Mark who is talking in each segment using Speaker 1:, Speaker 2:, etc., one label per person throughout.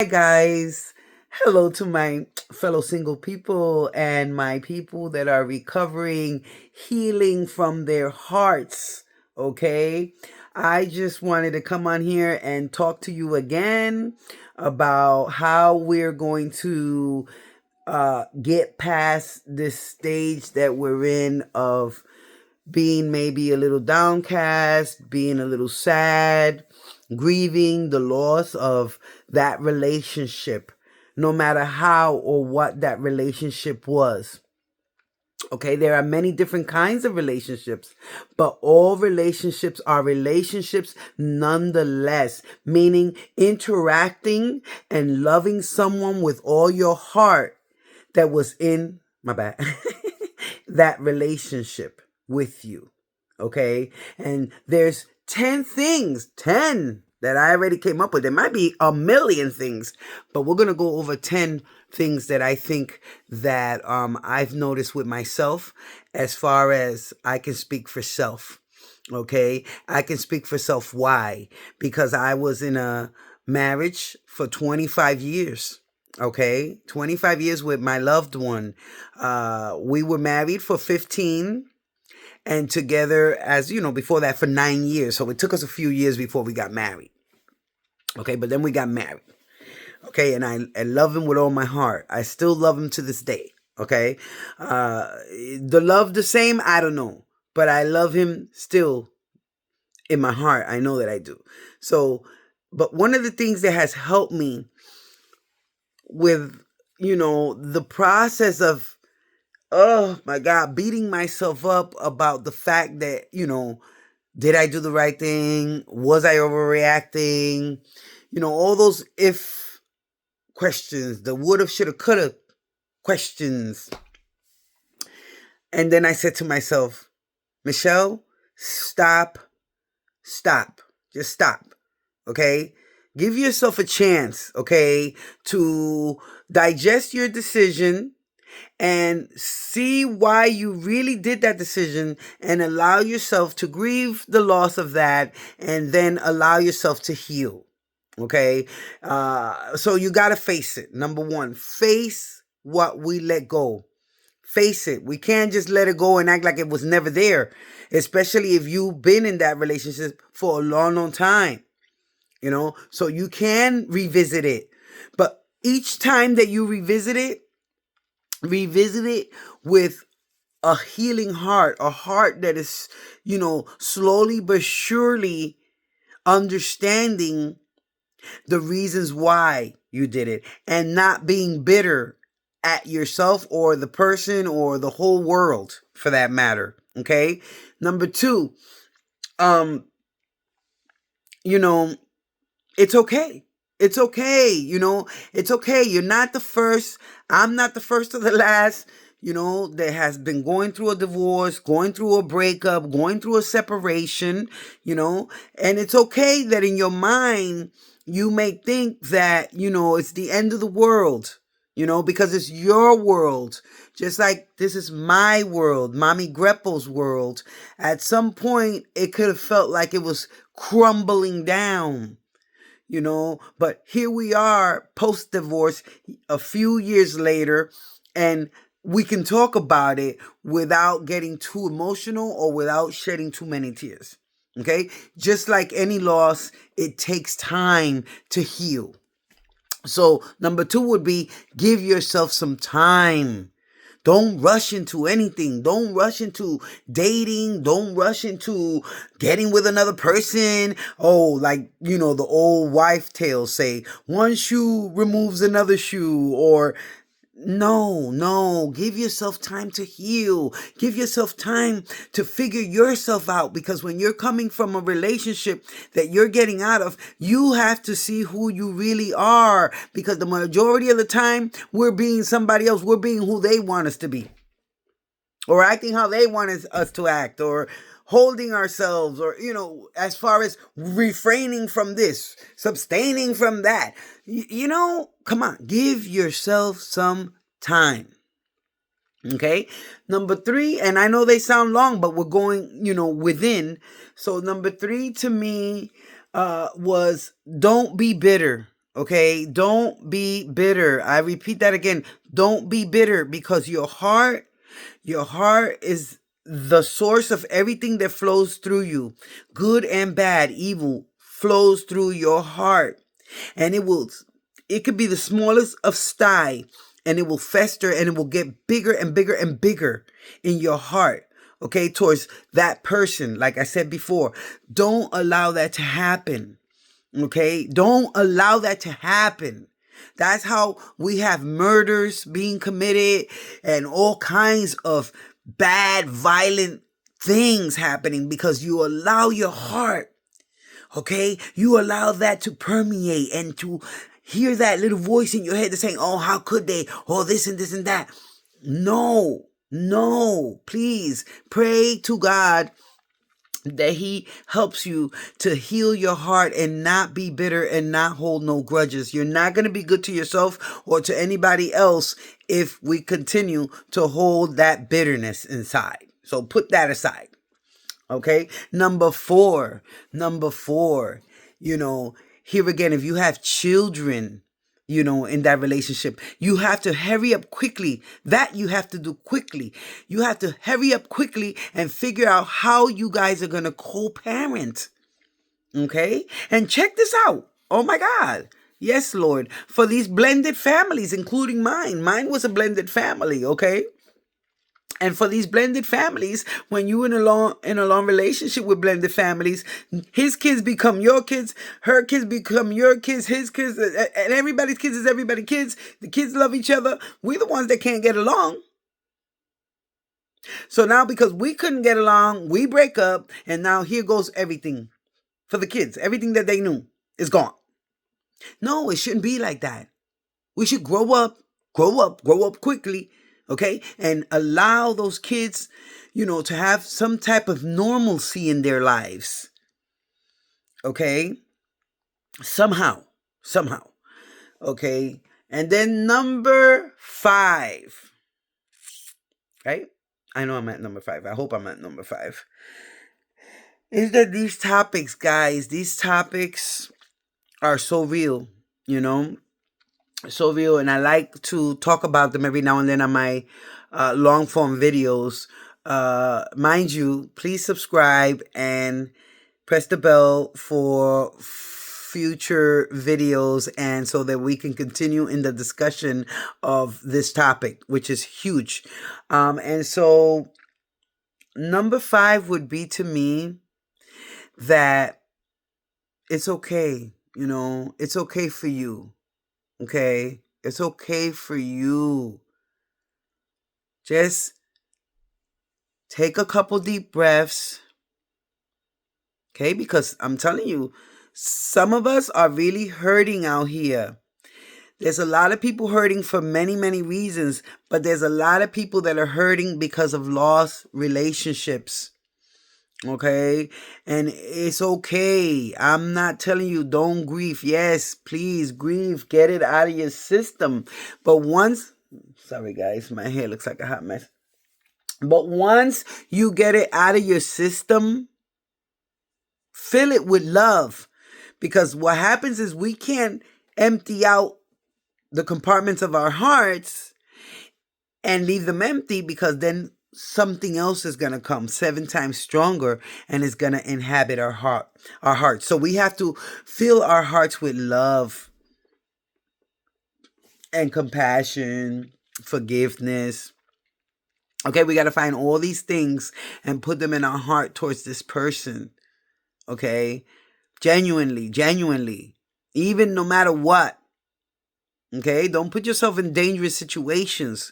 Speaker 1: guys. Hello to my fellow single people and my people that are recovering, healing from their hearts. Okay. I just wanted to come on here and talk to you again about how we're going to get past this stage that we're in of being maybe a little downcast, being a little sad, grieving the loss of that relationship, no matter how or what that relationship was. Okay, there are many different kinds of relationships, but all relationships are relationships nonetheless, meaning interacting and loving someone with all your heart that was in, my bad, that relationship with you. Okay. And there's 10 things, 10 that I already came up with. There might be a million things, but we're going to go over 10 things that I think that I've noticed with myself, as far as I can speak for self. Okay. I can speak for self. Why? Because I was in a marriage for 25 years. Okay. 25 years with my loved one. We were married for 15 and together, as you know, before that for 9 years. So it took us a few years before we got married. Okay. But then we got married. Okay. And I love him with all my heart. I still love him to this day. Okay. The love the same, I don't know. But I love him still in my heart. I know that I do. So, but one of the things that has helped me with, the process of, oh my God, beating myself up about the fact that, did I do the right thing? Was I overreacting? All those if questions, the woulda, shoulda, coulda questions. And then I said to myself, Michelle, stop, just stop. Okay. Give yourself a chance. Okay. To digest your decision and see why you really did that decision, and allow yourself to grieve the loss of that, and then allow yourself to heal. Okay. So you got to face it. Number one, face what we let go. Face it. We can't just let it go and act like it was never there, especially if you've been in that relationship for a long, long time. So you can revisit it. But each time that you revisit it with a healing heart, a heart that is, slowly but surely understanding the reasons why you did it, and not being bitter at yourself or the person or the whole world for that matter. Okay. Number two, it's okay. It's okay. It's okay. You're not the first. I'm not the first or the last, that has been going through a divorce, going through a breakup, going through a separation, and it's okay that in your mind, you may think that, it's the end of the world, because it's your world. Just like this is my world, Mommy Greppel's world. At some point, it could have felt like it was crumbling down. But here we are post-divorce a few years later, and we can talk about it without getting too emotional or without shedding too many tears. Okay? Just like any loss, it takes time to heal. So number two would be give yourself some time. Don't rush into anything. Don't rush into dating. Don't rush into getting with another person. Oh, like, the old wife tales say, one shoe removes another shoe. Or no, give yourself time to heal. Give yourself time to figure yourself out, because when you're coming from a relationship that you're getting out of, you have to see who you really are, because the majority of the time we're being somebody else. We're being who they want us to be, or acting how they want us to act, or holding ourselves, or, as far as refraining from this, abstaining from that. Come on, give yourself some time. Okay. Number three, and I know they sound long, but we're going, within. So number three to me was don't be bitter. Okay, don't be bitter. I repeat that again. Don't be bitter, because your heart is the source of everything that flows through you. Good and bad, evil flows through your heart. And it could be the smallest of sty, and it will fester, and it will get bigger and bigger and bigger in your heart. Okay, towards that person. Like I said before, don't allow that to happen. Okay, don't allow that to happen. That's how we have murders being committed and all kinds of bad, violent things happening, because you allow your heart, okay, you allow that to permeate and to hear that little voice in your head that's saying, oh, how could they? Oh, this and this and that. No, no, please pray to God that he helps you to heal your heart and not be bitter and not hold no grudges. You're not going to be good to yourself or to anybody else if we continue to hold that bitterness inside. So put that aside. Okay. Number four, here again, if you have children, in that relationship, you have to hurry up quickly. That you have to do quickly. You have to hurry up quickly and figure out how you guys are going to co-parent. Okay. And check this out. Oh my God. Yes, Lord. For these blended families, including mine. Mine was a blended family. Okay. And for these blended families, when you in a long relationship with blended families, his kids become your kids, her kids become your kids, his kids, and everybody's kids is everybody's kids. The kids love each other. We're the ones that can't get along. So now, because we couldn't get along, we break up, and now here goes everything for the kids. Everything that they knew is gone. No, it shouldn't be like that. We should grow up quickly, okay? And allow those kids, to have some type of normalcy in their lives, okay? Somehow, okay? And then number 5, right? I know I'm at number 5. I hope I'm at number 5. Is that these topics, guys, are so real, so real, and I like to talk about them every now and then on my long form videos. Mind you, please subscribe and press the bell for future videos, and so that we can continue in the discussion of this topic, which is huge. And so number 5 would be, to me, that it's okay. It's okay for you. Okay? It's okay for you. Just take a couple deep breaths. Okay? Because I'm telling you, some of us are really hurting out here. There's a lot of people hurting for many, many reasons, but there's a lot of people that are hurting because of lost relationships. Okay? And it's okay. I'm not telling you don't grieve. Yes, please grieve. Get it out of your system. But sorry guys, my hair looks like a hot mess. But once you get it out of your system, fill it with love. Because what happens is we can't empty out the compartments of our hearts and leave them empty, because then something else is going to come 7 times stronger and is going to inhabit our hearts. So we have to fill our hearts with love and compassion, forgiveness. Okay, we got to find all these things and put them in our heart towards this person. Okay, genuinely, even no matter what. Okay, don't put yourself in dangerous situations.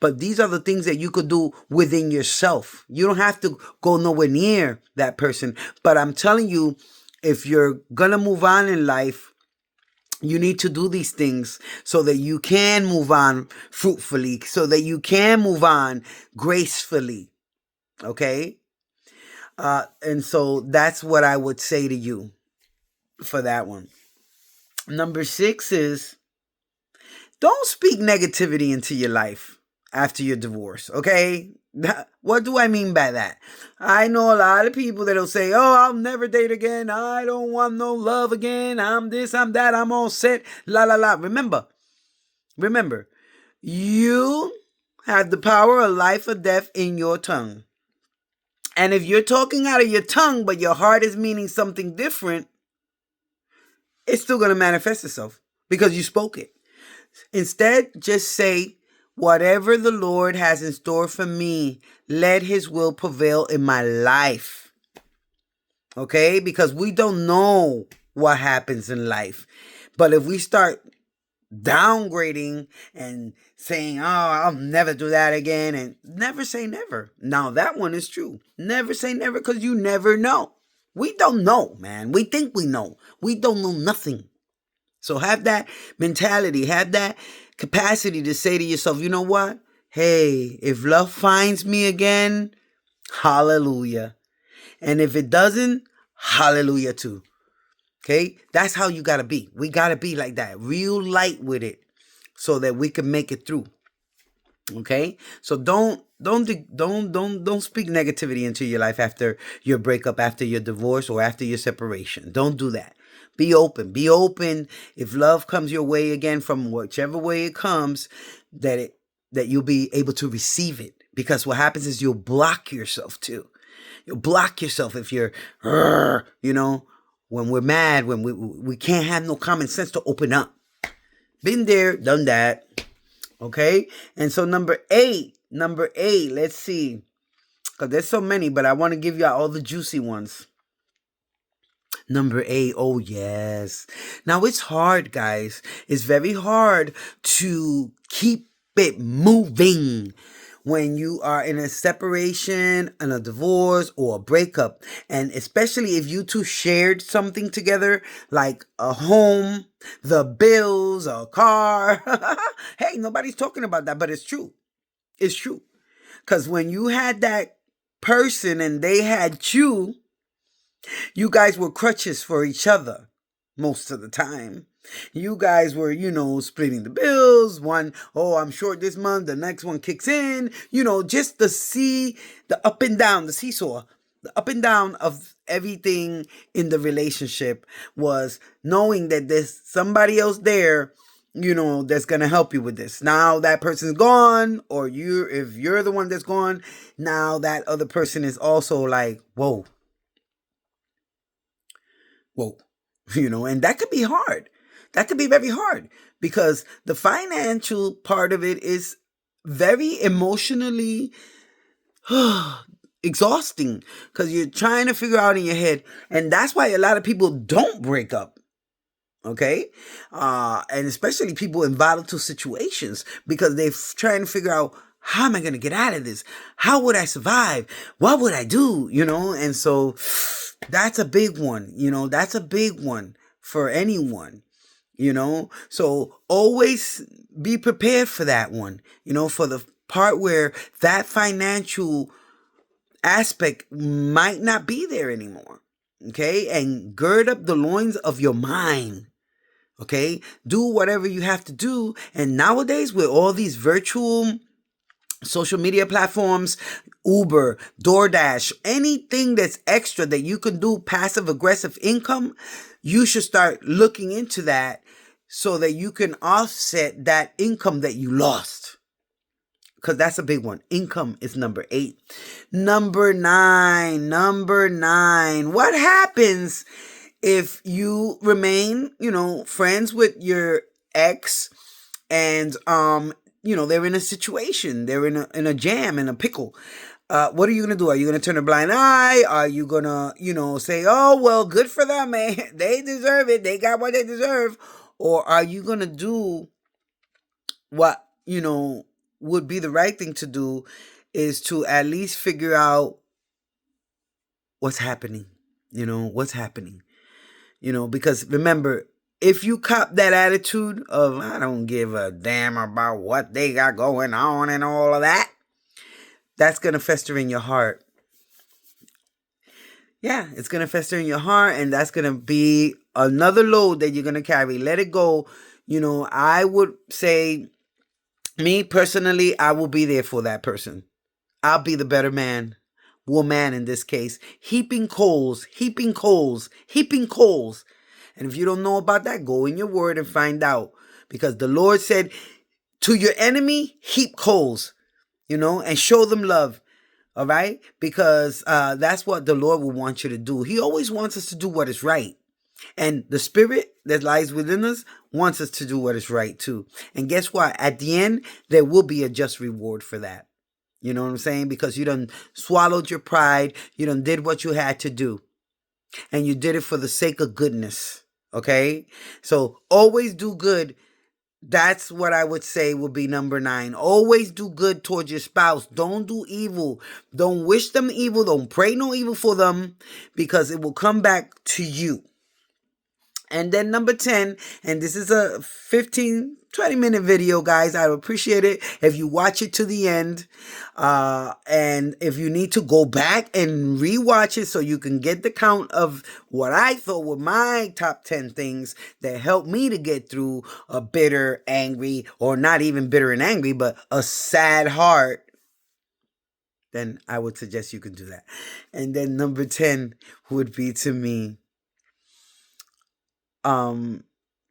Speaker 1: But these are the things that you could do within yourself. You don't have to go nowhere near that person. But I'm telling you, if you're going to move on in life, you need to do these things so that you can move on fruitfully, so that you can move on gracefully. Okay? And so that's what I would say to you for that one. Number 6 is, don't speak negativity into your life. after your divorce, okay? What do I mean by that? I know a lot of people that'll say, oh, I'll never date again. I don't want no love again. I'm this, I'm that, I'm all set. La la la. Remember, you have the power of life or death in your tongue. And if you're talking out of your tongue, but your heart is meaning something different, it's still going to manifest itself because you spoke it. Instead, just say, whatever the Lord has in store for me, let his will prevail in my life. Okay? Because we don't know what happens in life. But if we start downgrading and saying, oh, I'll never do that again, and never say never. Now, that one is true. Never say never because you never know. We don't know, man. We think we know. We don't know nothing. So have that mentality, have that capacity to say to yourself, you know what? Hey, if love finds me again, hallelujah. And if it doesn't, hallelujah too. Okay? That's how you got to be. We got to be like that, real light with it so that we can make it through. Okay? So don't speak negativity into your life after your breakup, after your divorce, or after your separation. Don't do that. Be open. Be open. If love comes your way again, from whichever way it comes, that you'll be able to receive it. Because what happens is you'll block yourself too. You'll block yourself if you're, when we're mad, when we can't have no common sense to open up. Been there, done that. Okay? And so number eight, let's see. Because there's so many, but I want to give you all the juicy ones. Number 8, oh yes. Now it's hard, guys. It's very hard to keep it moving when you are in a separation, and a divorce, or a breakup. And especially if you two shared something together, like a home, the bills, a car. Hey, nobody's talking about that, but it's true. It's true. Because when you had that person and they had you guys were crutches for each other most of the time. You guys were, splitting the bills. One, oh, I'm short this month. The next one kicks in. Just the up and down, the seesaw, the up and down of everything in the relationship was knowing that there's somebody else there, that's going to help you with this. Now that person's gone, or if you're the one that's gone, now that other person is also like, whoa, and that could be hard. That could be very hard because the financial part of it is very emotionally exhausting because you're trying to figure out in your head. And that's why a lot of people don't break up. Okay? And especially people in volatile situations because they're trying to figure out, how am I going to get out of this? How would I survive? What would I do? And so that's a big one. That's a big one for anyone. So always be prepared for that one, for the part where that financial aspect might not be there anymore. Okay. And gird up the loins of your mind. Okay. Do whatever you have to do. And nowadays with all these virtual social media platforms, Uber, DoorDash, anything that's extra that you can do, passive aggressive income, you should start looking into that so that you can offset that income that you lost. Because that's a big one. Income is number 8. Number 9. What happens if you remain, friends with your ex and, they're in a situation, they're in a jam, in a pickle. What are you going to do? Are you going to turn a blind eye? Are you going to, say, oh, well, good for them, man. They deserve it. They got what they deserve. Or are you going to do what, would be the right thing to do, is to at least figure out what's happening, what's happening, because remember, if you cop that attitude of, I don't give a damn about what they got going on and all of that, that's going to fester in your heart. Yeah, it's going to fester in your heart, and that's going to be another load that you're going to carry. Let it go. I would say Me personally, I will be there for that person. I'll be the better man, woman in this case, heaping coals, heaping coals, heaping coals. And if you don't know about that, go in your word and find out. Because the Lord said, to your enemy, heap coals, and show them love. All right? Because that's what the Lord will want you to do. He always wants us to do what is right. And the spirit that lies within us wants us to do what is right too. And guess what? At the end, there will be a just reward for that. You know what I'm saying? Because you done swallowed your pride. You done did what you had to do. And you did it for the sake of goodness. Okay? So always do good. That's what I would say would be number 9. Always do good towards your spouse. Don't do evil. Don't wish them evil. Don't pray no evil for them, because it will come back to you. And then number 10, and this is a 15-20 minute video, guys. I would appreciate it if you watch it to the end. And if you need to go back and rewatch it so you can get the count of what I thought were my top 10 things that helped me to get through a bitter, angry, or not even bitter and angry, but a sad heart, then I would suggest you can do that. And then number 10 would be, to me,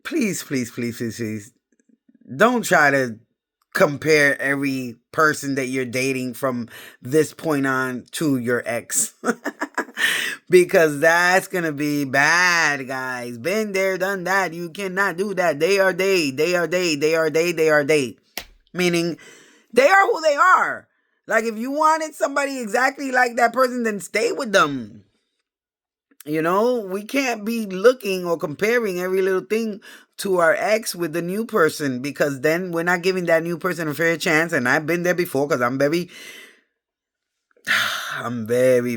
Speaker 1: please, please, please, please, please, don't try to compare every person that you're dating from this point on to your ex. Because that's gonna be bad, guys. Been there, done that. You cannot do that. They are they. They are they. They are they. They are they. Meaning, they are who they are. Like, if you wanted somebody exactly like that person, then stay with them. We can't be looking or comparing every little thing to our ex with the new person, because then we're not giving that new person a fair chance. And I've been there before, because I'm very,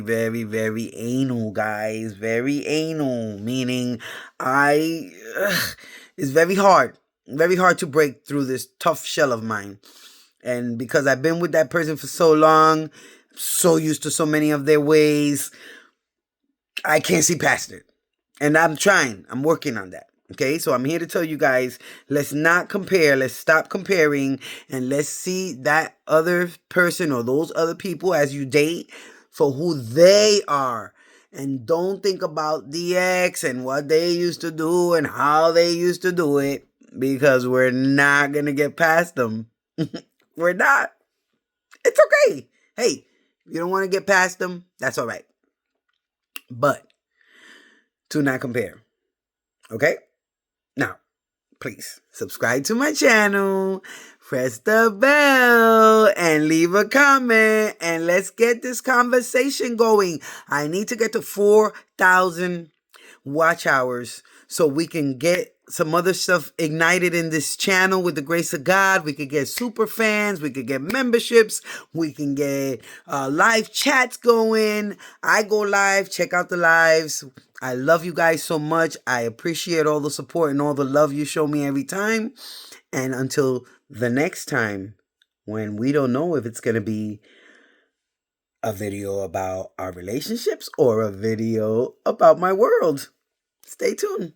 Speaker 1: very, very anal, guys. Very anal, meaning it's very hard to break through this tough shell of mine. And because I've been with that person for so long, so used to so many of their ways, I can't see past it. And I'm trying. I'm working on that. Okay, so I'm here to tell you guys, let's not compare. Let's stop comparing, and let's see that other person or those other people as you date for who they are. And don't think about the ex and what they used to do and how they used to do it, because we're not going to get past them. We're not. It's okay. Hey, if you don't want to get past them, that's all right. But do not compare. Okay? Now, please subscribe to my channel, press the bell, and leave a comment, and let's get this conversation going. I need to get to 4,000 watch hours so we can get some other stuff ignited in this channel with the grace of God. We could get super fans, we could get memberships, we can get live chats going. I go live, check out the lives. I love you guys so much. I appreciate all the support and all the love you show me every time. And until the next time, when we don't know if it's going to be a video about our relationships or a video about my world, stay tuned.